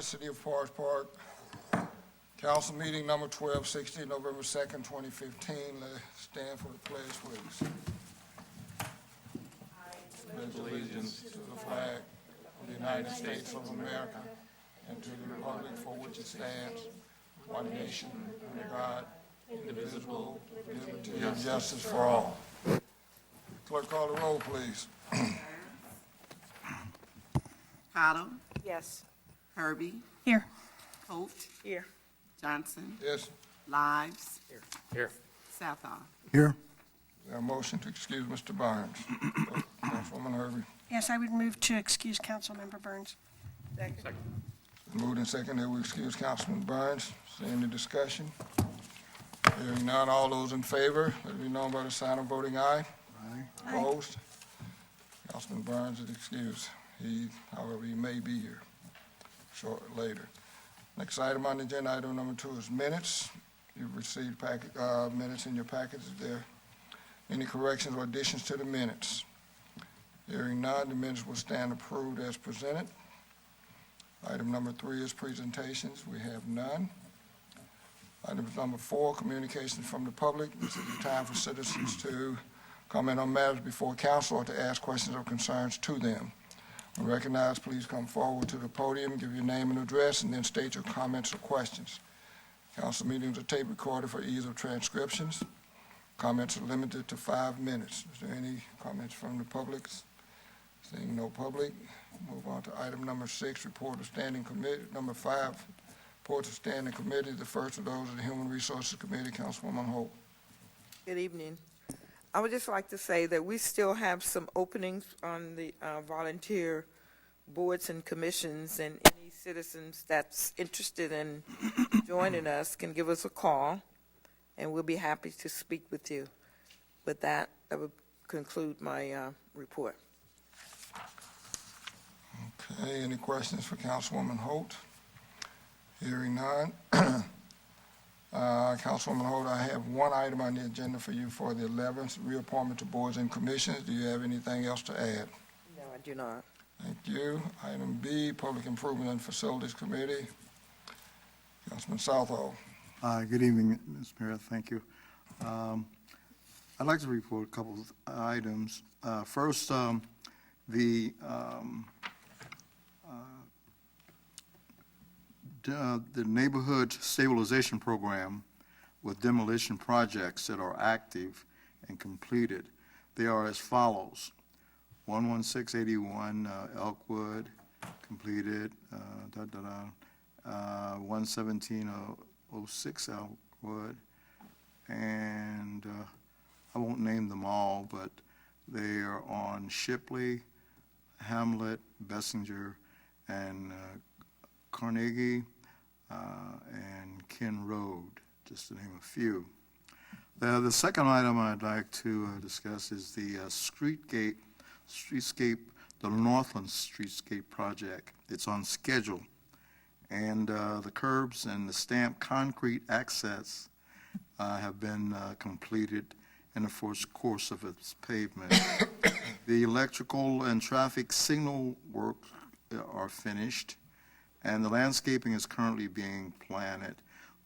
City of Forest Park, council meeting number 1260, November 2nd, 2015. Let's stand for the pledge, please. Pledge allegiance to the flag of the United States of America and to the republic for which it stands, one nation, under God, indivisible, with liberty and justice for all. Clerk, call the roll, please. Cottle, Yes. Herbie, Here. Holt, Here. Johnson, Yes, Lives, Here. Southall. Here. we have a motion to excuse Mr. Barnes. Councilwoman Herbie. Yes, I would move to excuse Councilmember Burns. Second. Moved and seconded that we excuse Councilman Burns. Is there any discussion? Hearing none, all those in favor, let it be known by the sign of voting aye. Aye. Opposed? Councilman Burns is excused. However, he may be here later. Next item on the agenda, item number 2 is minutes. You've received minutes in your packets. Is there any corrections or additions to the minutes? Hearing none, the minutes will stand approved as presented. Item number 3 is presentations. We have none. Item number 4, communications from the public. This is the time for citizens to comment on matters before council or to ask questions or concerns to them. When recognized, please come forward to the podium, give your name and address, and then state your comments or questions. Council meetings are tape recorded for ease of transcriptions. Comments are limited to 5 minutes. Is there any comments from the public? Seeing no public, move on to item number 6, report of standing committee. Number 5, report of standing committee. The first of those is the Human Resources Committee. Councilwoman Holt. Good evening. I would just like to say that we still have some openings on the volunteer boards and commissions, and any citizens that's interested in joining us can give us a call, and we'll be happy to speak with you. With that, I would conclude my report. Okay, any questions for Councilwoman Holt? Hearing none. Councilwoman Holt, I have one item on the agenda for you for the 11th, reappointment to boards and commissions. Do you have anything else to add? No, I do not. Thank you. Item B, Public Improvement and Facilities Committee. Councilman Southall. Good evening, Ms. Mayor. Thank you. I'd like to report a couple of items. First, the neighborhood stabilization program with demolition projects that are active and completed. They are as follows. 11681 Elkwood, completed. 11706 Elkwood. And I won't name them all, but they are on Shipley, Hamlet, Bessinger, and Carnegie, and Ken Road, just to name a few. The second item I'd like to discuss is the streetscape, the Northland Streetscape project. It's on schedule, and the curbs and the stamped concrete access have been completed in the first course of its pavement. The electrical and traffic signal work are finished, and the landscaping is currently being planted.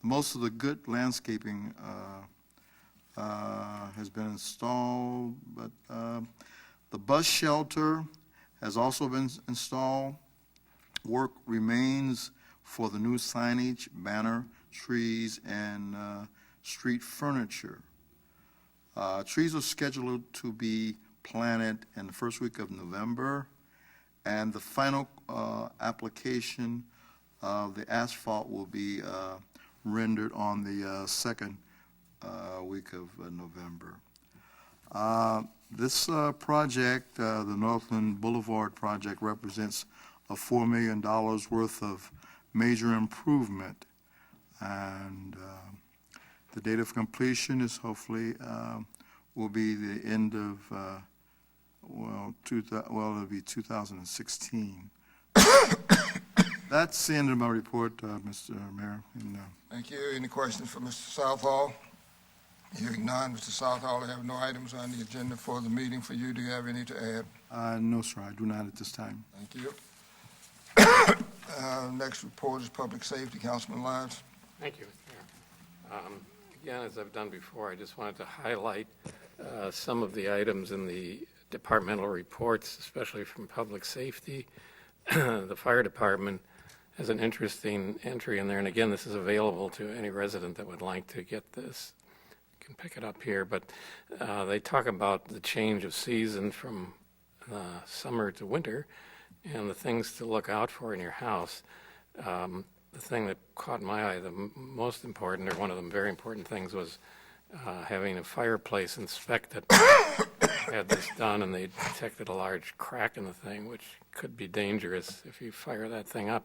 Most of the good landscaping has been installed, but the bus shelter has also been installed. Work remains for the new signage, banner, trees, and street furniture. Trees are scheduled to be planted in the first week of November, and the final application of the asphalt will be rendered on the second week of November. This project, the Northland Boulevard project, represents a $4 million worth of major improvement, and the date of completion is hopefully will be the end of it'll be 2016. That's the end of my report, Mr. Mayor. And, Thank you. Any questions for Mr. Southall? Hearing none, Mr. Southall, I have no items on the agenda for the meeting for you. Do you have any to add? no, sir, I do not at this time. Thank you. Next report is Public Safety, Councilman Lyons. Thank you, Mr. Mayor. Again, as I've done before, I just wanted to highlight some of the items in the departmental reports, especially from public safety. The fire department has an interesting entry in there, and again, this is available to any resident that would like to get this. You can pick it up here, but they talk about the change of season from summer to winter and the things to look out for in your house. The thing that caught my eye, the most important, or one of the very important things, was having a fireplace inspected. Had this done, and they detected a large crack in the thing, which could be dangerous if you fire that thing up.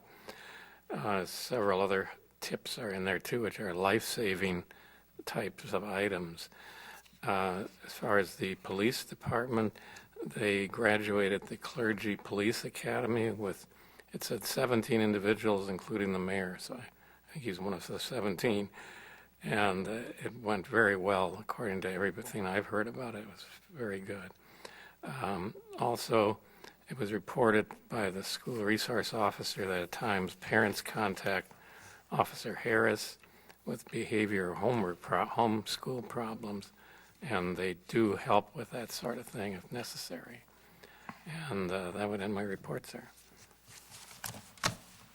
Several other tips are in there too, which are life-saving types of items. As far as the police department, they graduated the Clergy Police Academy with, it said 17 individuals, including the mayor, so I think he's one of the 17. And it went very well, according to everything I've heard about it. It was very good. Also, it was reported by the school resource officer that at times parents contact Officer Harris with behavior or home school problems, and they do help with that sort of thing if necessary. And that would end my report, sir.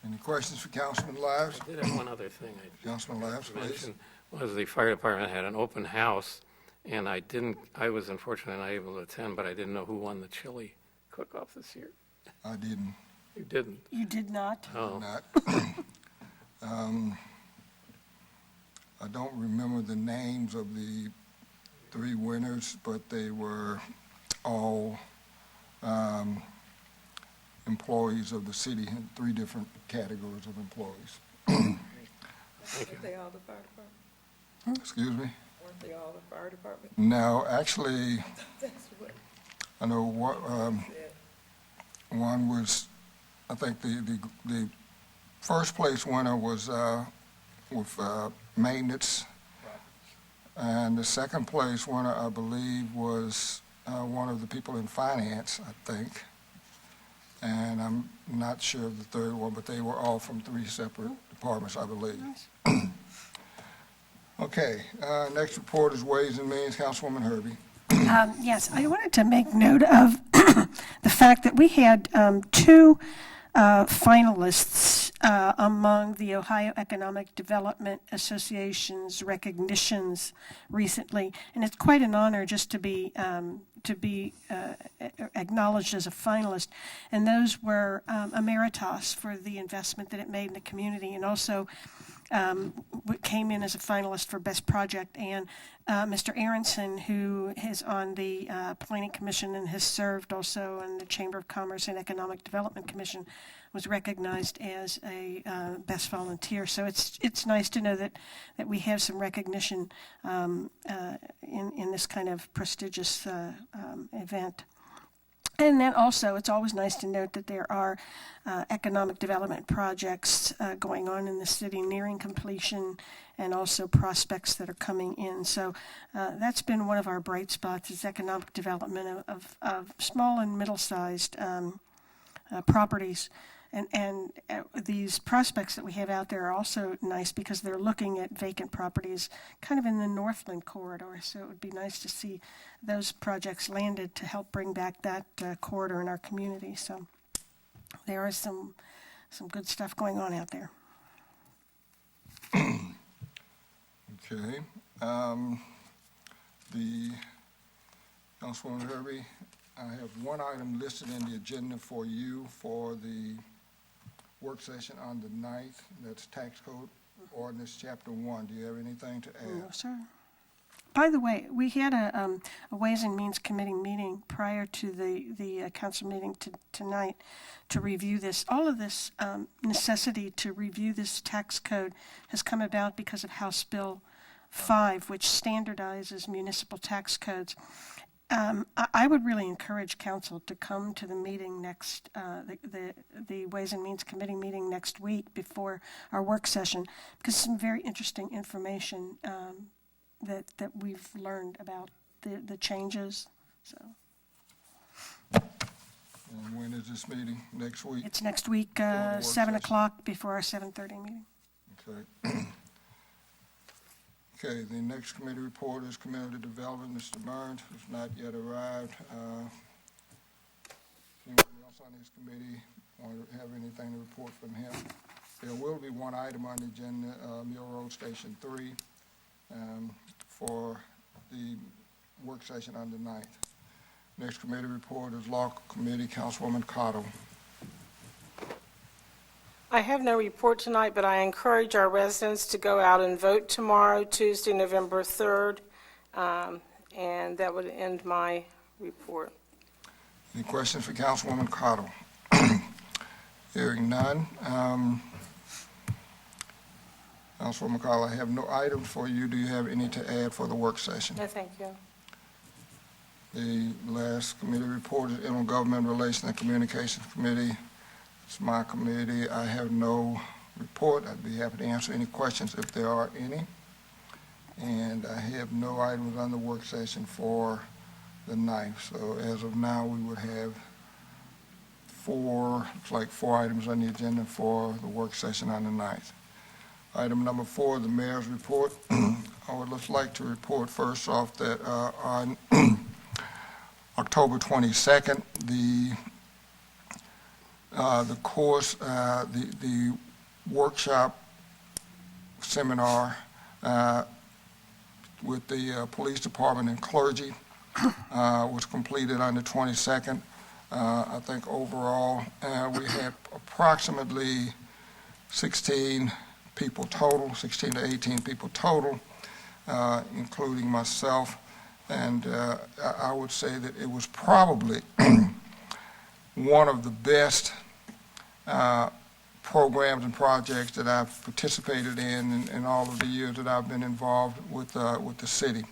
Any questions for Councilman Lyons? I did have one other thing Councilman Lyons, I please. mentioned, was the fire department had an open house, and I was unfortunately not able to attend, but I didn't know who won the chili cook-off this year. I didn't. You didn't? You did not? Oh, Not. I don't remember the names of the 3 winners, but they were all employees of the city in 3 different categories of employees. Weren't they all the fire department? Excuse me? Weren't they all the fire department? No, actually, That's what I know what, one was, I think the first place winner was with maintenance. And the second place winner, I believe, was one of the people in finance, I think. And I'm not sure of the third one, but they were all from 3 separate departments, I believe. Okay, next report is Ways and Means, Councilwoman Herbie. Yes, I wanted to make note of the fact that we had 2 finalists among the Ohio Economic Development Association's recognitions recently, and it's quite an honor just to be acknowledged as a finalist. And those were Emeritus for the investment that it made in the community, and also came in as a finalist for Best Project, and Mr. Aronson, who is on the Planning Commission and has served also on the Chamber of Commerce and Economic Development Commission, was recognized as a Best Volunteer. So it's nice to know that we have some recognition in this kind of prestigious event. And then also, it's always nice to note that there are economic development projects going on in the city nearing completion, and also prospects that are coming in. So that's been one of our bright spots, is economic development of small and middle-sized properties. And these prospects that we have out there are also nice because they're looking at vacant properties kind of in the Northland corridor. So it would be nice to see those projects landed to help bring back that corridor in our community. So there is some good stuff going on out there. Okay. The Councilwoman Herbie, I have one item listed in the agenda for you for the work session on the 9th. That's Tax Code Ordinance Chapter 1. Do you have anything to add? No, sir. By the way, we had a Ways and Means Committee meeting prior to the council meeting tonight to review this. All of this necessity to review this tax code has come about because of House Bill 5, which standardizes municipal tax codes. I would really encourage council to come to the meeting next, the Ways and Means Committee meeting next week before our work session, because some very interesting information that we've learned about the changes. So. And when is this meeting? Next week? It's next week, the work 7 session. o'clock before our 7:30 meeting. Okay. Okay, the next committee report is Community Development. Mr. Burns, who's not yet arrived. Anyone else on this committee want to have anything to report from him? There will be one item on the agenda, Mill Road Station 3, for the work session on the 9th. Next committee report is Law Committee, Councilwoman Cottle. I have no report tonight, but I encourage our residents to go out and vote tomorrow, Tuesday, November 3rd, and that would end my report. Any questions for Councilwoman Cottle? Hearing none. Councilwoman Cottle, I have no items for you. Do you have any to add for the work session? No, thank you. The last committee report is Intergovernmental Relations and Communications Committee. It's my committee. I have no report. I'd be happy to answer any questions if there are any. And I have no items on the work session for the 9th. So as of now, we would have four items on the agenda for the work session on the 9th. Item number 4, the mayor's report. I would just like to report first off that on October 22nd, the course, the workshop seminar with the police department and clergy was completed on the 22nd. I think overall we had approximately 16 people total, 16 to 18 people total, including myself. And I would say that it was probably one of the best programs and projects that I've participated in all of the years that I've been involved with the city.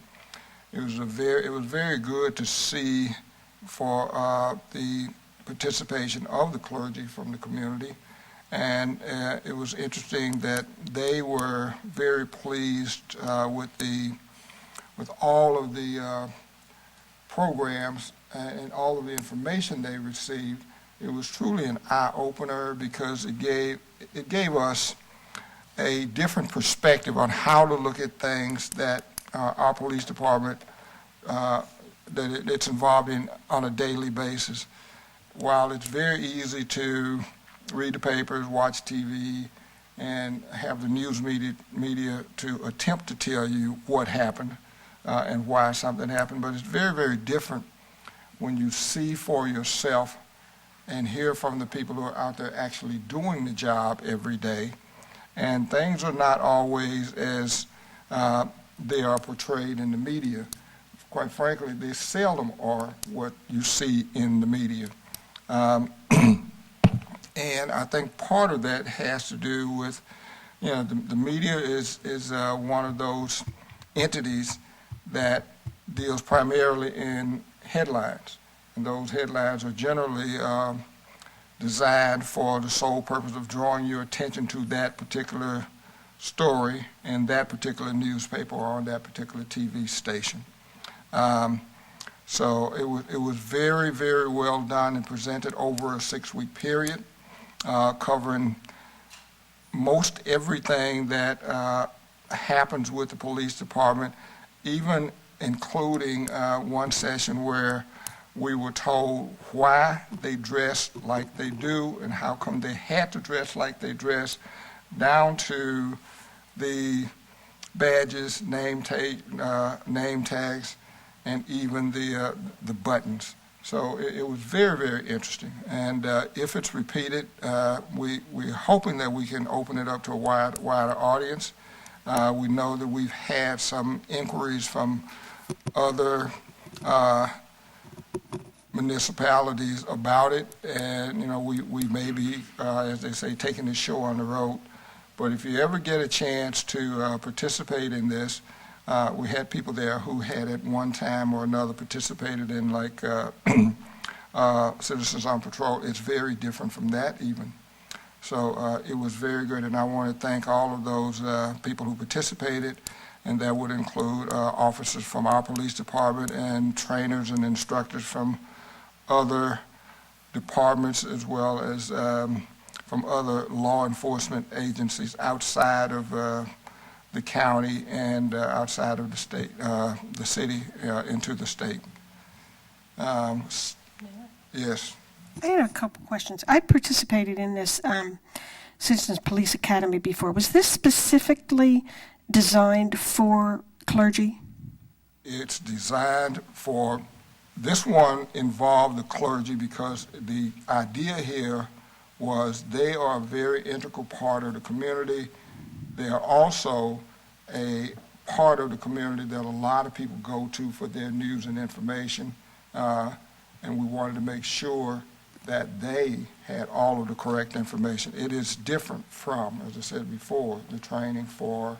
It was very good to see for the participation of the clergy from the community, and it was interesting that they were very pleased with all of the programs and all of the information they received. It was truly an eye-opener because it gave us a different perspective on how to look at things that our police department that it's involved in on a daily basis. While it's very easy to read the papers, watch TV, and have the news media to attempt to tell you what happened and why something happened, but it's very, very different when you see for yourself and hear from the people who are out there actually doing the job every day. And things are not always as they are portrayed in the media. Quite frankly, they seldom are what you see in the media. And I think part of that has to do with, the media is one of those entities that deals primarily in headlines. And those headlines are generally designed for the sole purpose of drawing your attention to that particular story in that particular newspaper or on that particular TV station. So it was very, very well done and presented over a 6-week period, covering most everything that happens with the police department, even including one session where we were told why they dressed like they do and how come they had to dress like they dress, down to the badges, name tags, and even the buttons. So it was very, very interesting. And if it's repeated, we're hoping that we can open it up to a wider audience. We know that we've had some inquiries from other municipalities about it, and we may be, as they say, taking the show on the road. But if you ever get a chance to participate in this, we had people there who had at one time or another participated in Citizens on Patrol. It's very different from that even. So it was very good, and I want to thank all of those people who participated, and that would include officers from our police department and trainers and instructors from other departments as well as from other law enforcement agencies outside of the county and outside of the state, the city, into the state. Yes. I had a couple questions. I participated in this Citizens Police Academy before. Was this specifically designed for clergy? It's designed for, this one involved the clergy because the idea here was they are a very integral part of the community. They are also a part of the community that a lot of people go to for their news and information. And we wanted to make sure that they had all of the correct information. It is different from, as I said before, the training for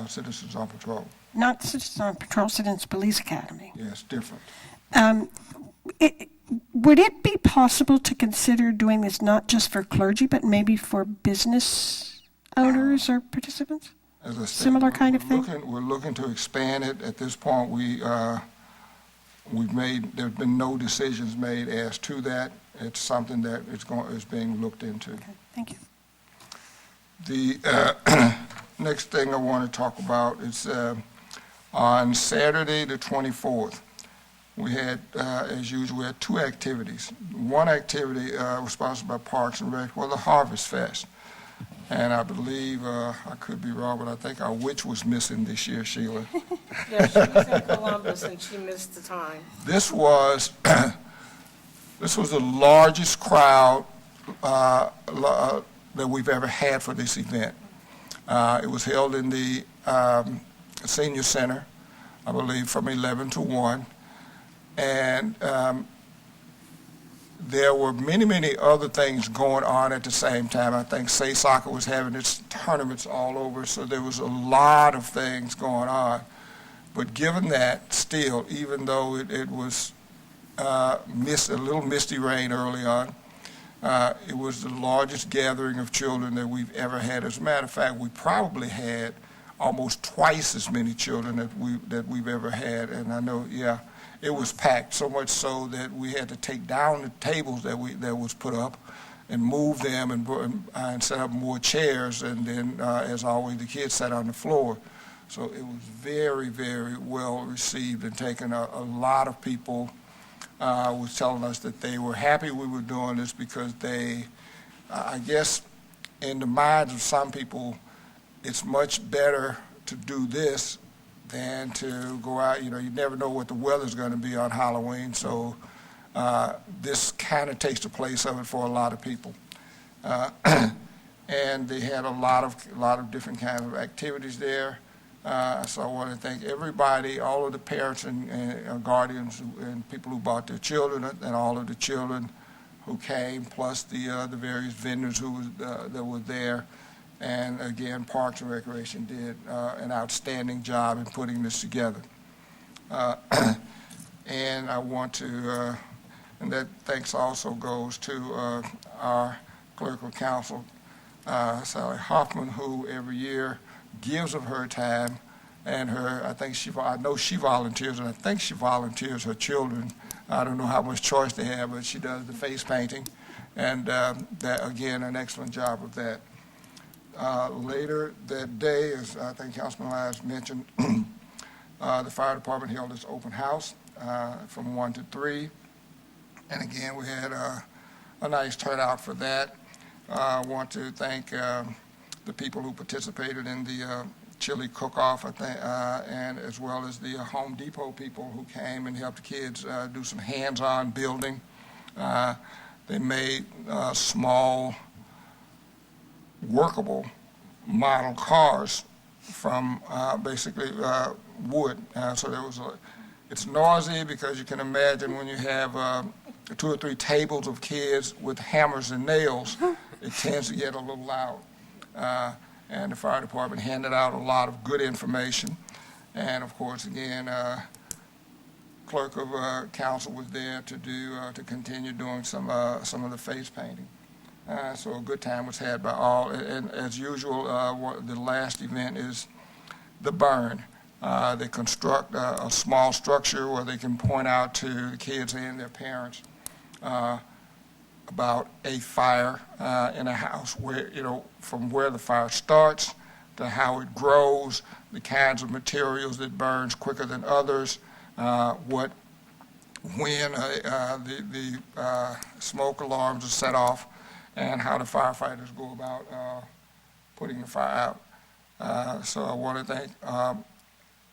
Citizens on Patrol. Not Citizens on Patrol, Citizens Police Academy. Yes, different. Would it be possible to consider doing this not just for clergy, but maybe for business owners or participants? As I said, Similar kind of thing? We're looking to expand it. At this point, there's been no decisions made as to that. It's something that is being looked into. Okay, thank you. The next thing I want to talk about is on Saturday, the 24th, we had, as usual, we had two activities. One activity was sponsored by Parks and Rec, the Harvest Fest. And I believe, I could be wrong, but I think our witch was missing this year, Sheila. Yeah, she was in Columbus and she missed the time. This was the largest crowd that we've ever had for this event. It was held in the Senior Center, I believe, from 11 to 1. And there were many, many other things going on at the same time. I think Say Soccer was having its tournaments all over, so there was a lot of things going on. But given that, still, even though it was a little misty rain early on, it was the largest gathering of children that we've ever had. As a matter of fact, we probably had almost twice as many children that we've ever had. And I know, it was packed, so much so that we had to take down the tables that was put up and move them and set up more chairs. And then, as always, the kids sat on the floor. So it was very, very well received and taken. A lot of people was telling us that they were happy we were doing this because I guess in the minds of some people, it's much better to do this than to go out. You never know what the weather's going to be on Halloween, so this kind of takes the place of it for a lot of people. And they had a lot of different kinds of activities there. So I want to thank everybody, all of the parents and guardians and people who brought their children, and all of the children who came, plus the various vendors that were there. And again, Parks and Recreation did an outstanding job in putting this together. And I want to, and that thanks also goes to our clerical counsel, Sally Hoffman, who every year gives of her time and I know she volunteers, and I think she volunteers her children. I don't know how much choice they have, but she does the face painting. And that, again, an excellent job of that. Later that day, as I think Councilman Lyons mentioned, the fire department held its open house from 1 to 3. And again, we had a nice turnout for that. I want to thank the people who participated in the chili cook-off, I think, and as well as the Home Depot people who came and helped the kids do some hands-on building. They made small, workable model cars from basically wood. So it's noisy because you can imagine when you have 2 or 3 tables of kids with hammers and nails, it tends to get a little loud. And the fire department handed out a lot of good information. And of course, again, clerk of council was there to continue doing some of the face painting. So a good time was had by all. And as usual, the last event is the burn. They construct a small structure where they can point out to the kids and their parents about a fire in a house, where, from where the fire starts to how it grows, the kinds of materials that burns quicker than others, when the smoke alarms are set off, and how the firefighters go about putting the fire out. So I want to thank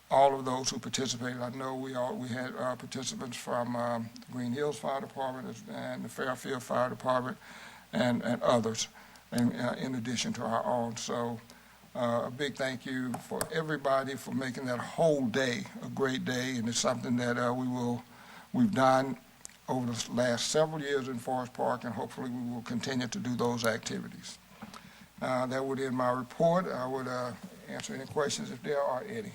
all of those who participated. I know we had participants from Green Hills Fire Department and the Fairfield Fire Department and others, in addition to our own. So a big thank you for everybody for making that whole day a great day, and it's something that we've done over the last several years in Forest Park, and hopefully we will continue to do those activities. That would end my report. I would answer any questions if there are any.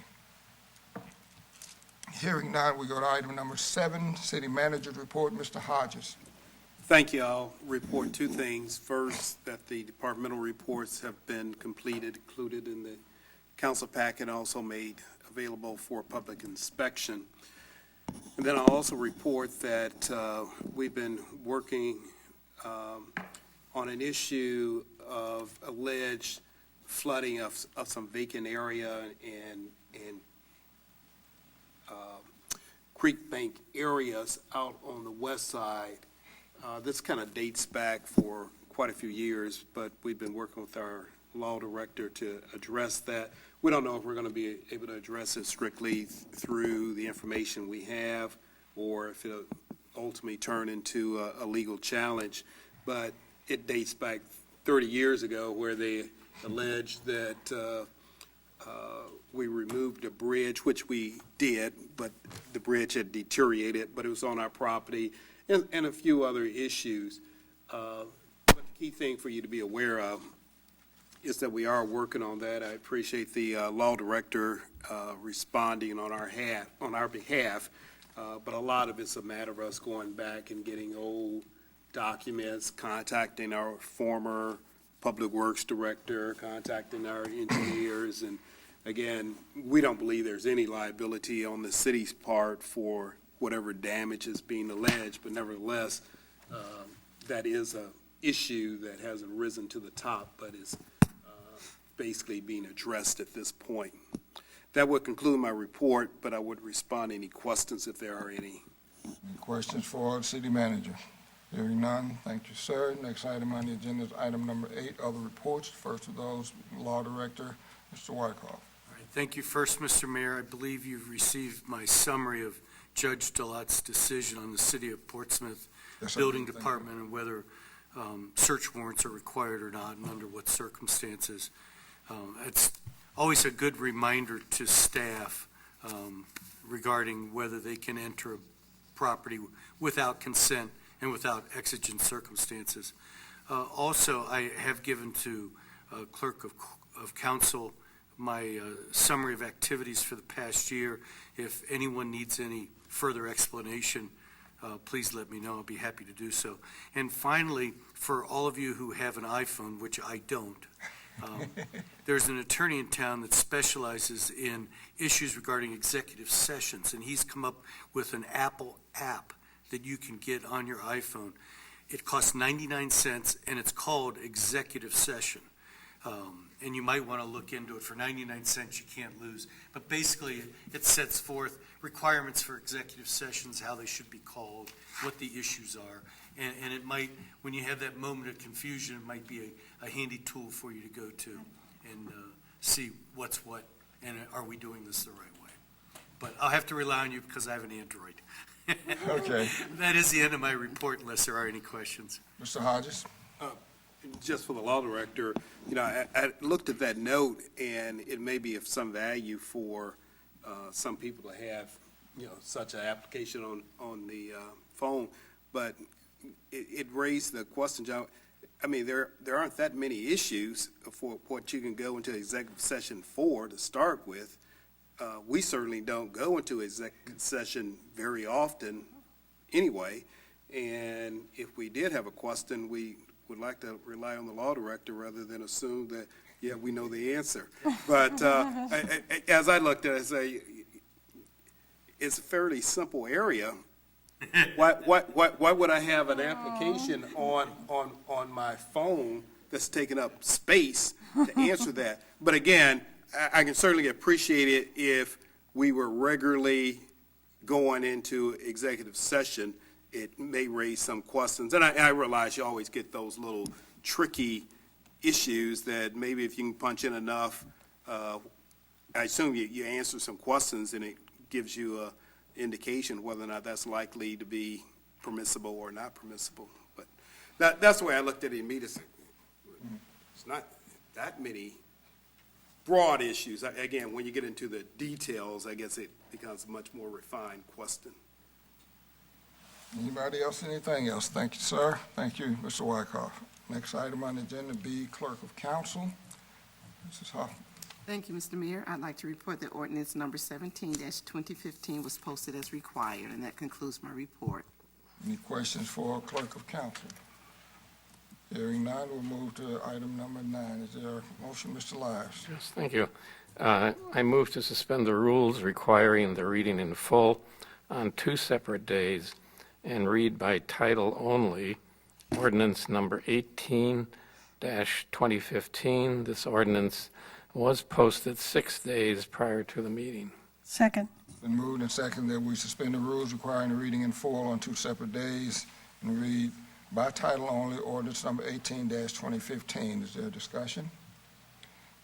Hearing none, we go to item number 7, City Manager's Report. Mr. Hodges. Thank you. I'll report two things. First, that the departmental reports have been completed, included in the council packet, also made available for public inspection. And then I'll also report that we've been working on an issue of alleged flooding of some vacant area and creek bank areas out on the west side. This kind of dates back for quite a few years, but we've been working with our law director to address that. We don't know if we're going to be able to address it strictly through the information we have, or if it'll ultimately turn into a legal challenge. But it dates back 30 years ago, where they alleged that we removed a bridge, which we did, but the bridge had deteriorated, but it was on our property, and a few other issues. But the key thing for you to be aware of is that we are working on that. I appreciate the law director responding on our behalf, but a lot of it's a matter of us going back and getting old documents, contacting our former public works director, contacting our engineers, and again, we don't believe there's any liability on the city's part for whatever damage is being alleged, but nevertheless, that is a issue that hasn't risen to the top, but is basically being addressed at this point. That would conclude my report, but I would respond to any questions if there are any. Any questions for the city manager? Hearing none, thank you, sir. Next item on the agenda is item number 8, other reports. First of those, law director, Mr. Wyckoff. All right, thank you. First, Mr. Mayor, I believe you've received my summary of Judge Delott's decision on the City of Portsmouth Yes, I Building did. Thank Department and whether search warrants are required or not, and under what circumstances. It's always a good reminder to staff regarding whether they can enter a property without consent and without exigent circumstances. Also, I have given to Clerk of Council my summary of activities for the past year. If anyone needs any further explanation, please let me know. I'll be happy to do so. And finally, for all of you who have an iPhone, which I don't, there's an attorney in town that specializes in issues regarding executive sessions, and he's come up with an Apple app that you can get on your iPhone. It costs 99 cents, and it's called Executive Session. And you might want to look into it. For 99 cents, you can't lose. But basically, it sets forth requirements for executive sessions, how they should be called, what the issues are. And it might, when you have that moment of confusion, it might be a handy tool for you to go to and see what's what, and are we doing this the right way. But I'll have to rely on you because I have an Android. Okay. That is the end of my report, unless there are any questions. Mr. Hodges? Just for the law director, I looked at that note, and it may be of some value for some people to have, such an application on the phone, but it raised the question, John. I mean, there aren't that many issues for what you can go into executive session for to start with. We certainly don't go into executive session very often anyway, and if we did have a question, we would like to rely on the law director rather than assume that, yeah, we know the answer. But as I looked at it, I say, it's a fairly simple area, Why would I have an application on my phone that's taking up space to answer that? But again, I can certainly appreciate it if we were regularly going into executive session. It may raise some questions, and I realize you always get those little tricky issues that maybe if you can punch in enough, I assume you answer some questions and it gives you a indication whether or not that's likely to be permissible or not permissible. But that's the way I looked at it immediately. It's not that many broad issues. Again, when you get into the details, I guess it becomes a much more refined question. Anybody else, anything else? Thank you, sir. Thank you, Mr. Wyckoff. Next item on the agenda, B, Clerk of Council. Mrs. Hoffman. Thank you, Mr. Mayor. I'd like to report that ordinance number 17-2015 was posted as required, and that concludes my report. Any questions for Clerk of Council? Hearing none, we'll move to item number 9. Is there a motion, Mr. Lyles? Yes, thank you. I move to suspend the rules requiring the reading in full on 2 separate days and read by title only ordinance number 18-2015. This ordinance was posted 6 days prior to the meeting. Second. Been moved and seconded that we suspend the rules requiring the reading in full on 2 separate days and read by title only ordinance number 18-2015. Is there a discussion?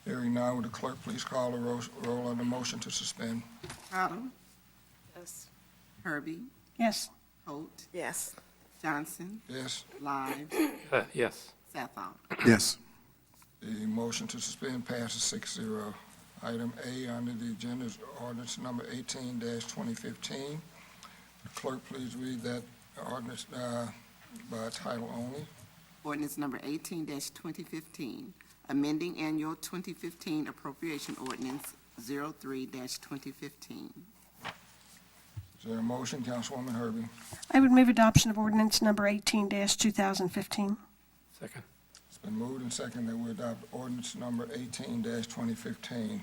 Hearing none, would the clerk please call the roll on the motion to suspend? Cottle, Yes. Herbie, Yes. Holt, Yes. Johnson, Yes. Lives, Yes. Sathon. Yes. The motion to suspend passes 6-0. Item A under the agenda is ordinance number 18-2015. Clerk, please read that ordinance by title only. Ordinance number 18-2015, amending annual 2015 appropriation ordinance 03-2015. Is there a motion, Councilwoman Herbie? I would move adoption of ordinance number 18-2015. Second. It's been moved and seconded that we adopt ordinance number 18-2015.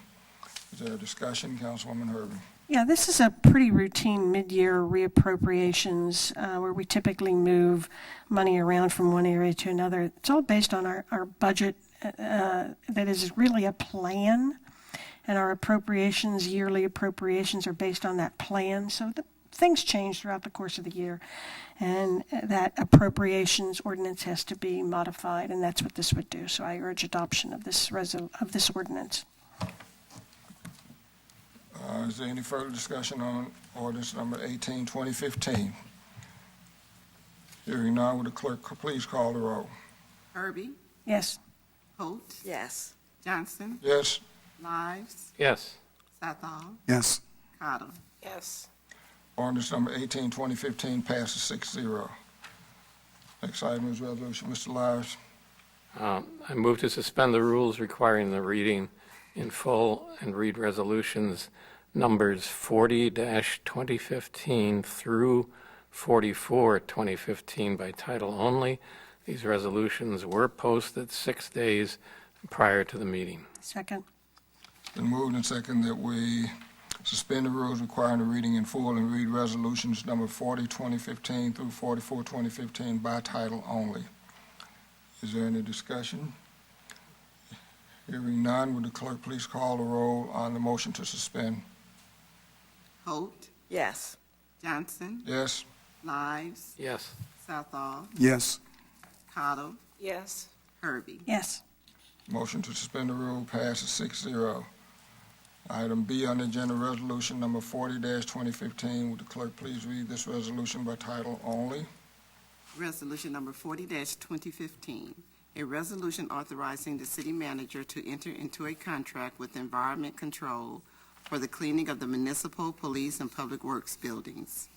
Is there a discussion, Councilwoman Herbie? Yeah, this is a pretty routine mid-year reappropriations where we typically move money around from one area to another. It's all based on our budget that is really a plan, and our appropriations, yearly appropriations, are based on that plan. So things change throughout the course of the year, and that appropriations ordinance has to be modified, and that's what this would do. So I urge adoption of this ordinance. Is there any further discussion on ordinance number 18-2015? Hearing none, would the clerk please call the roll? Herbie, Yes. Holt, Yes. Johnson, Yes. Lives, Yes. Sathon, Yes. Cottle. Yes. Ordinance number 18-2015 passes 6-0. Next item is resolution. Mr. Lyles. I move to suspend the rules requiring the reading in full and read resolutions numbers 40-2015 through 44-2015 by title only. These resolutions were posted 6 days prior to the meeting. Second. Been moved and seconded that we suspend the rules requiring the reading in full and read resolutions number 40-2015 through 44-2015 by title only. Is there any discussion? Hearing none, would the clerk please call the roll on the motion to suspend? Holt, Yes. Johnson, Yes. Lives, Yes. Southall, Yes. Cottle, Yes. Herbie. Yes. Motion to suspend the rule passes 6-0. Item B on the agenda, resolution number 40-2015. Would the clerk please read this resolution by title only? Resolution number 40-2015, a resolution authorizing the city manager to enter into a contract with Environment Control for the cleaning of the municipal, police, and public works buildings.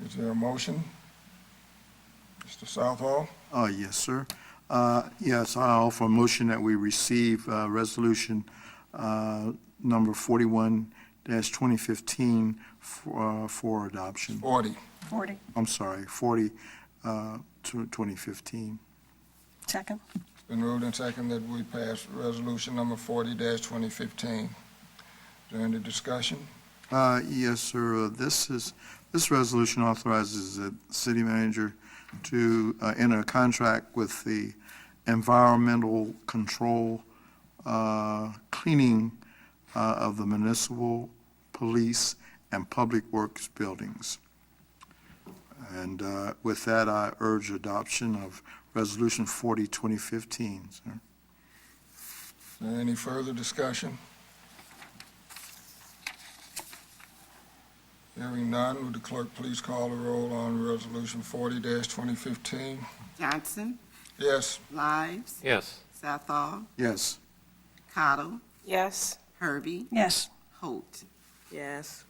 Is there a motion? Mr. Southall? Yes, sir. Yes, I offer a motion that we receive resolution number 41-2015 for adoption. 40. 40. I'm sorry, 40 to 2015. Second. It's been moved and seconded that we pass resolution number 40-2015. Is there any discussion? Yes, sir. This is This resolution authorizes the city manager to enter a contract with the environmental control cleaning of the municipal, police, and public works buildings. And with that, I urge adoption of Resolution 40, 2015, sir. Is there any further discussion? Hearing none, would the clerk please call the roll on Resolution 40-2015? Johnson, Yes. Lives, Yes. Southall, Yes. Cottle, Yes. Herbie, Yes. Holt. Yes.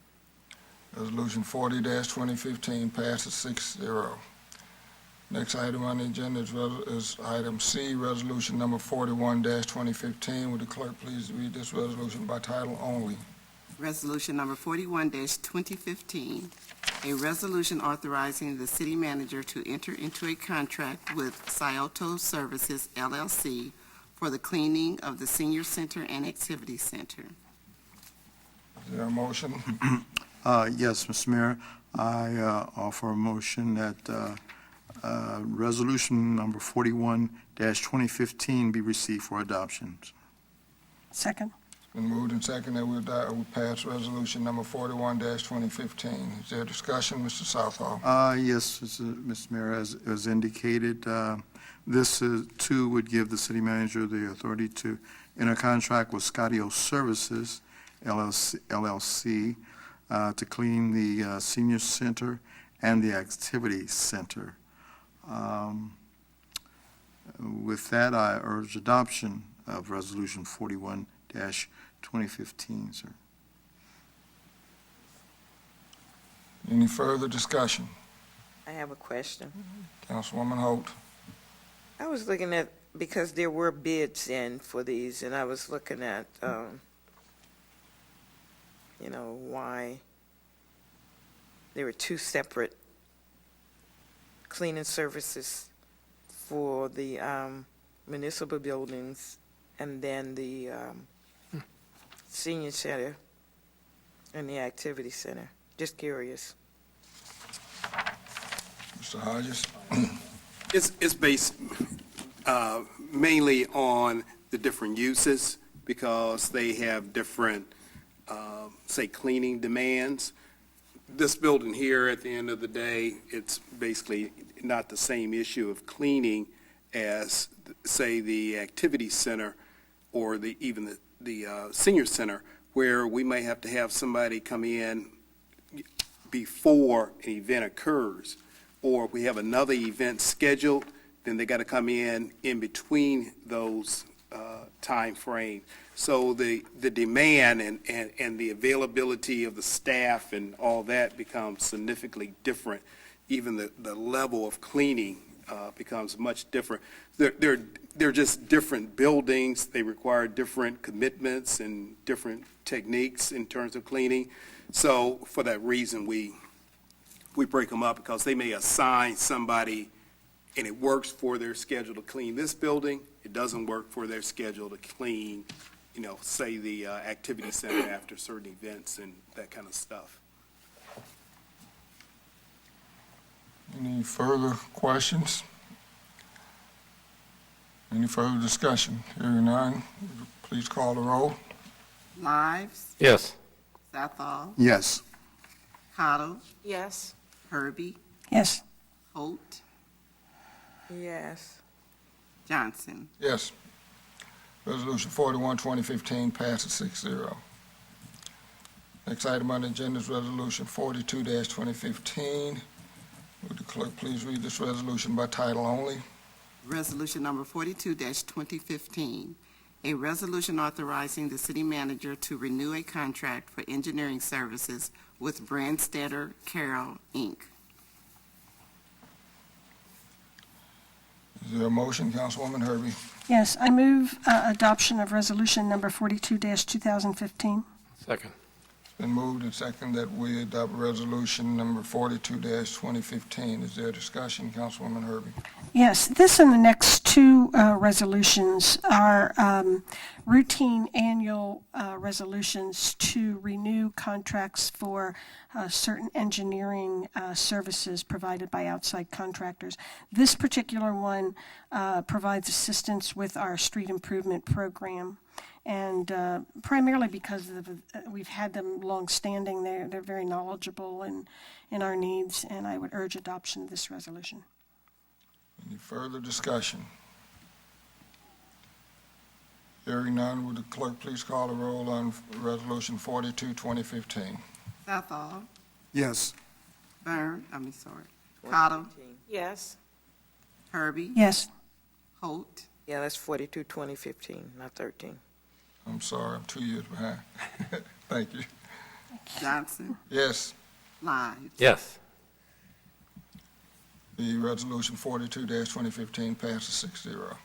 Resolution 40-2015 passes 6-0. Next item on the agenda is item C, resolution number 41-2015. Would the clerk please read this resolution by title only? Resolution number 41-2015, a resolution authorizing the city manager to enter into a contract with Scioto Services LLC for the cleaning of the Senior Center and Activity Center. Is there a motion? Yes, Mr. Mayor, I offer a motion that resolution number 41-2015 be received for adoption. Second. Been moved and seconded that we'll pass resolution number 41-2015. Is there discussion, Mr. Southall? Yes, Mr. Mayor, as indicated, this too would give the city manager the authority to enter contract with Scioto Services LLC to clean the senior center and the activity center. With that, I urge adoption of resolution 41-2015, sir. Any further discussion? I have a question. Councilwoman Holt. I was looking at, because there were bids in for these, and I was looking at, why there were two separate cleaning services for the municipal buildings and then the senior center and the activity center. Just curious. Mr. Hodges? It's based mainly on the different uses because they have different, say, cleaning demands. This building here, at the end of the day, it's basically not the same issue of cleaning as, say, the activity center or even the senior center, where we may have to have somebody come in before an event occurs, or if we have another event scheduled, then they got to come in between those time frames. So the demand and the availability of the staff and all that becomes significantly different. Even the level of cleaning becomes much different. They're just different buildings. They require different commitments and different techniques in terms of cleaning. So for that reason, we break them up because they may assign somebody and it works for their schedule to clean this building. It doesn't work for their schedule to clean, say the activity center after certain events and that kind of stuff. Any further questions? Any further discussion? Hearing none, please call the roll. Lives, Yes. Southall, Yes. Cottle, Yes. Herbie, Yes. Holt, Yes. Johnson. Yes. Resolution 41-2015 passes 6-0. Next item on the agenda is resolution 42-2015. Would the clerk please read this resolution by title only? Resolution number 42-2015, a resolution authorizing the city manager to renew a contract for engineering services with Brandstetter Carroll, Inc. Is there a motion, Councilwoman Herbie? Yes, I move adoption of resolution number 42-2015. Second. It's been moved and seconded that we adopt resolution number 42-2015. Is there a discussion, Councilwoman Herbie? Yes, this and the next two resolutions are routine annual resolutions to renew contracts for certain engineering services provided by outside contractors. This particular one provides assistance with our street improvement program. And primarily because we've had them long-standing, they're very knowledgeable in our needs, and I would urge adoption of this resolution. Any further discussion? Hearing none, would the clerk please call the roll on Resolution 42, 2015? Southall, Yes. Cottle, Yes. Herbie, Yes. Holt, Yeah, that's 42, 2015, not 13. I'm sorry, I'm 2 years behind. Thank you. Johnson, Yes, Lives. Yes. the Resolution 42-2015 passes 6-0.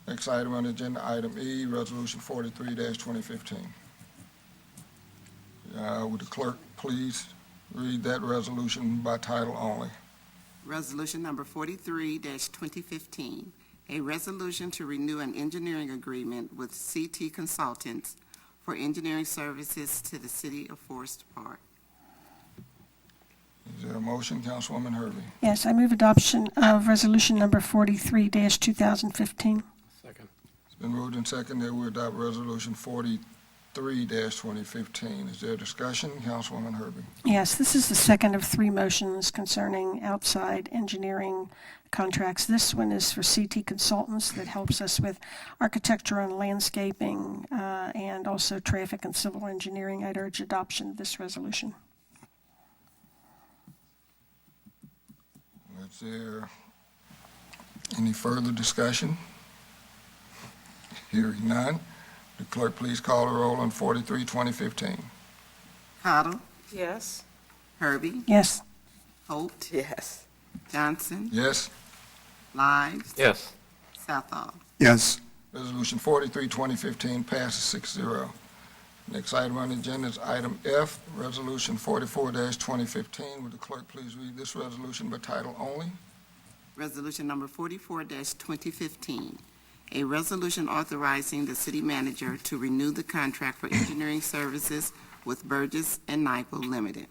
Next item on the agenda, item E, Resolution 43-2015. Would the clerk please read that resolution by title only? Resolution number 43-2015, a resolution to renew an engineering agreement with CT Consultants for engineering services to the city of Forest Park. Is there a motion, Councilwoman Herbie? Yes, I move adoption of resolution number 43-2015. Second. It's been moved and seconded that we adopt Resolution 43-2015. Is there discussion? Councilwoman Herbie. Yes, this is the second of three motions concerning outside engineering contracts. This one is for CT Consultants that helps us with architecture and landscaping and also traffic and civil engineering. I'd urge adoption of this resolution. Is there any further discussion? Hearing none, the clerk please call the roll on 43-2015. Cottle, Yes. Herbie, Yes. Holt, Yes. Johnson, Yes, Lives, Yes. Southall. Yes. Resolution 43-2015 passes 6-0. Next item on the agenda is item F, Resolution 44-2015. Would the clerk please read this resolution by title only? Resolution number 44-2015, a resolution authorizing the city manager to renew the contract for engineering services with Burgess and Nyepel Limited.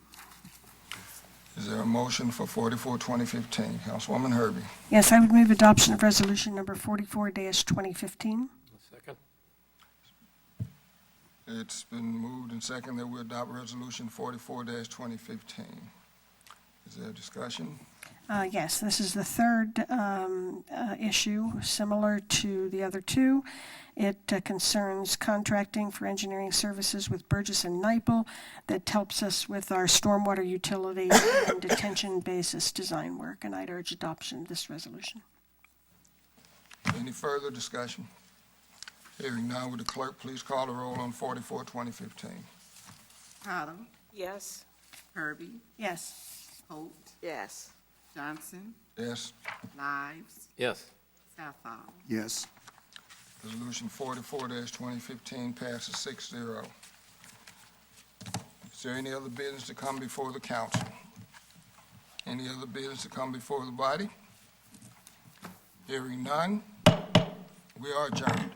Is there a motion for 44-2015? Councilwoman Herbie. Yes, I would move adoption of resolution number 44-2015. Second. It's been moved and seconded that we adopt Resolution 44-2015. Is there discussion? Yes, this is the third issue, similar to the other two. It concerns contracting for engineering services with Burgess and Nyepel that helps us with our stormwater utility and detention basis design work, and I'd urge adoption of this resolution. Any further discussion? Hearing none, would the clerk please call the roll on 44-2015? Cottle, Yes. Herbie, Yes. Holt, Yes. Johnson, Yes. Lives, Yes. Southall. Yes. Resolution 44-2015 passes 6-0. Is there any other business to come before the council? Any other business to come before the body? Hearing none, we are adjourned.